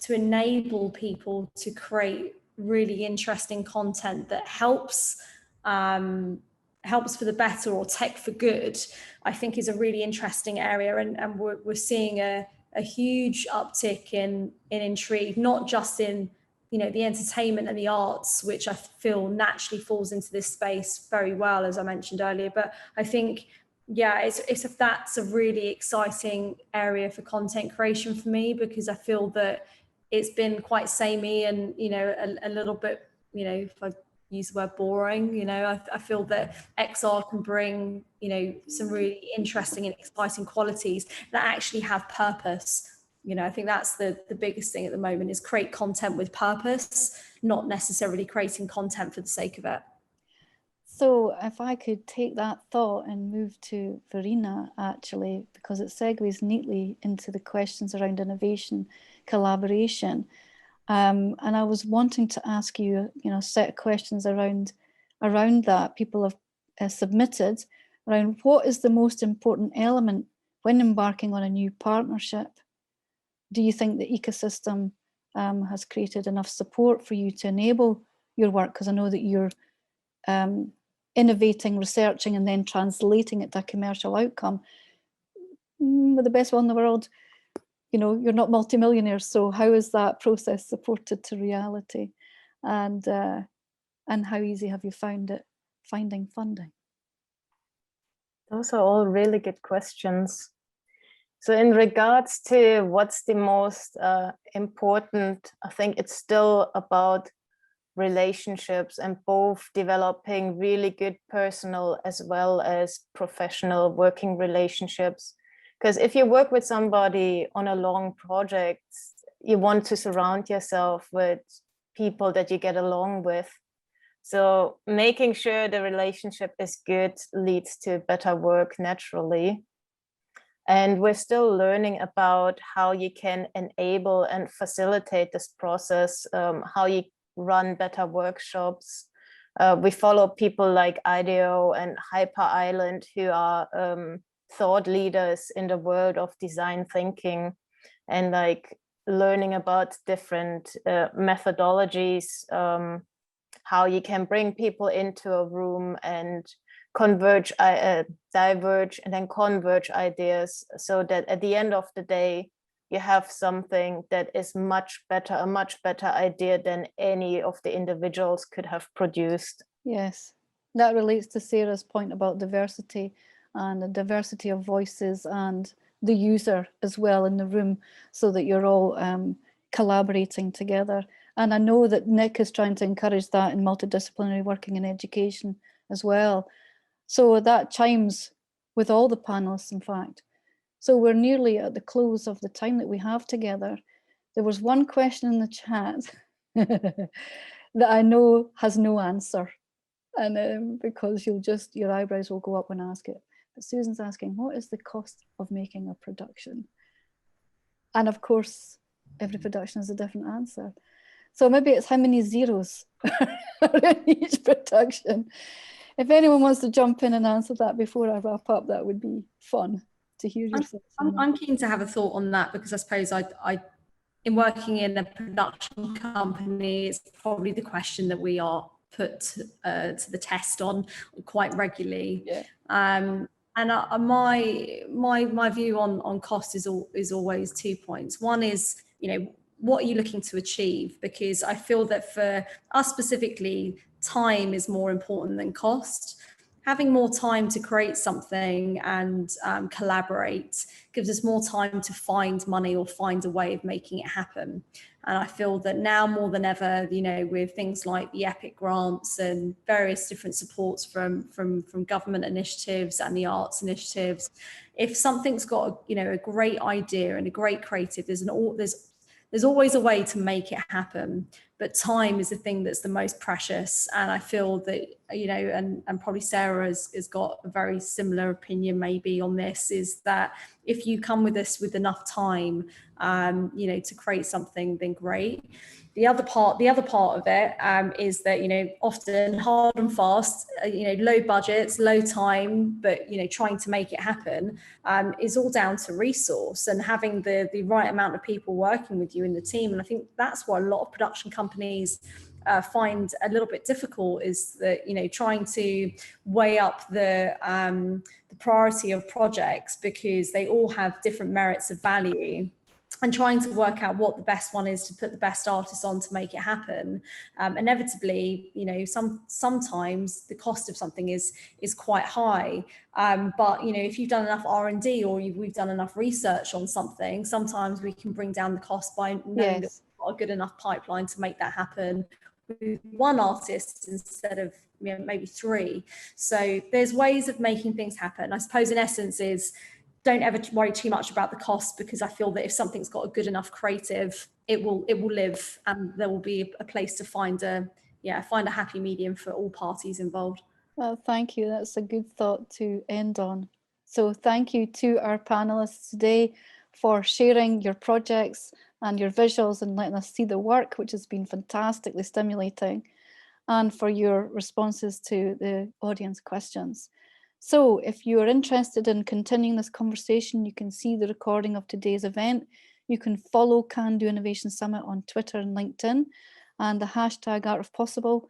enable people to create really interesting content that helps for the better or tech for good, I think is a really interesting area. And we're seeing a huge uptick in intrigue, not just in, you know, the entertainment and the arts, which I feel naturally falls into this space very well, as I mentioned earlier. But I think, yeah, that's a really exciting area for content creation for me, because I feel that it's been quite samey and, you know, a little bit, you know, if I use the word boring, you know, I feel that XR can bring, you know, some really interesting and exciting qualities that actually have purpose. You know, I think that's the biggest thing at the moment, is create content with purpose, not necessarily creating content for the sake of it. So if I could take that thought and move to Verena, actually, because it segues neatly into the questions around innovation, collaboration. And I was wanting to ask you, you know, a set of questions around that people have submitted around what is the most important element when embarking on a new partnership. Do you think the ecosystem has created enough support for you to enable your work? Because I know that you're innovating, researching, and then translating it to a commercial outcome. With the best will in the world, you know, you're not multimillionaires, so how is that process supported to reality? And how easy have you found it finding funding? Those are all really good questions. So in regards to what's the most important, I think it's still about relationships and both developing really good personal as well as professional working relationships. Because if you work with somebody on a long project, you want to surround yourself with people that you get along with. So making sure the relationship is good leads to better work naturally. And we're still learning about how you can enable and facilitate this process, how you run better workshops. We follow people like IDEO and Hyper Island, who are thought leaders in the world of design thinking, and like learning about different methodologies, how you can bring people into a room and converge, diverge, and then converge ideas, so that at the end of the day, you have something that is much better, a much better idea than any of the individuals could have produced. Yes, that relates to Sarah's point about diversity and the diversity of voices and the user as well in the room, so that you're all collaborating together. And I know that Nick is trying to encourage that in multidisciplinary working in education as well. So that chimes with all the panelists, in fact. So we're nearly at the close of the time that we have together. There was one question in the chat that I know has no answer. And because your eyebrows will go up when I ask it. But Susan's asking, what is the cost of making a production? And of course, every production has a different answer. So maybe it's how many zeros are in each production. If anyone wants to jump in and answer that before I wrap up, that would be fun to hear your thoughts. I'm keen to have a thought on that, because I suppose I in working in a production company, it's probably the question that we are put to the test on quite regularly. Yeah. And my view on cost is always 2 points. One is, what are you looking to achieve? Because I feel that for us specifically, time is more important than cost. Having more time to create something and collaborate gives us more time to find money or find a way of making it happen. And I feel that now more than ever, with things like the EPIC grants and various different supports from government initiatives and the arts initiatives, if something's got a great idea and a great creative, there's always a way to make it happen. But time is the thing that's the most precious. And I feel that, and probably Sarah has got a very similar opinion maybe on this, is that if you come with us with enough time, to create something, then great. The other part of it is that, often hard and fast, low budgets, low time, but, trying to make it happen is all down to resource and having the right amount of people working with you in the team. And I think that's what a lot of production companies find a little bit difficult, is that, trying to weigh up the priority of projects, because they all have different merits of value, and trying to work out what the best one is to put the best artists on to make it happen. Inevitably, sometimes the cost of something is quite high. But if you've done enough R&D or we've done enough research on something, sometimes we can bring down the cost by knowing that we've got a good enough pipeline to make that happen with one artist instead of maybe three. So there's ways of making things happen. I suppose in essence is, don't ever worry too much about the cost, because I feel that if something's got a good enough creative, it will live, and there will be a place to find a happy medium for all parties involved. Well, thank you. That's a good thought to end on. So thank you to our panelists today for sharing your projects and your visuals and letting us see the work, which has been fantastically stimulating, and for your responses to the audience questions. So if you are interested in continuing this conversation, you can see the recording of today's event. You can follow Can Do Innovation Summit on Twitter and LinkedIn, and the hashtag Art of Possible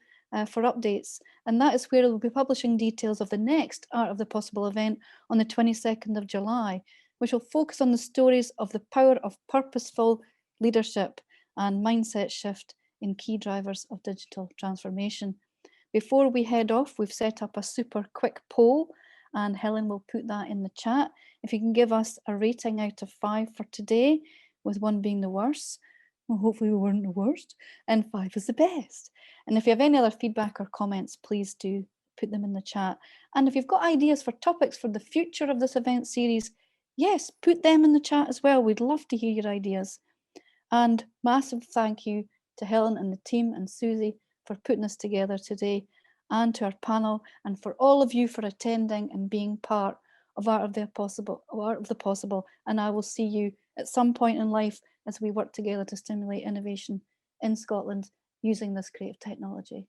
for updates. And that is where we'll be publishing details of the next Art of the Possible event on the 22nd of July, which will focus on the stories of the power of purposeful leadership and mindset shift in key drivers of digital transformation. Before we head off, we've set up a super quick poll, and Helen will put that in the chat. If you can give us a rating out of 5 for today, with 1 being the worst. Well, hopefully we weren't the worst, and 5 is the best. And if you have any other feedback or comments, please do put them in the chat. And if you've got ideas for topics for the future of this event series, yes, put them in the chat as well. We'd love to hear your ideas. And massive thank you to Helen and the team and Susie for putting this together today, and to our panel, and for all of you for attending and being part of Art of the Possible, and I will see you at some point in life as we work together to stimulate innovation in Scotland using this creative technology.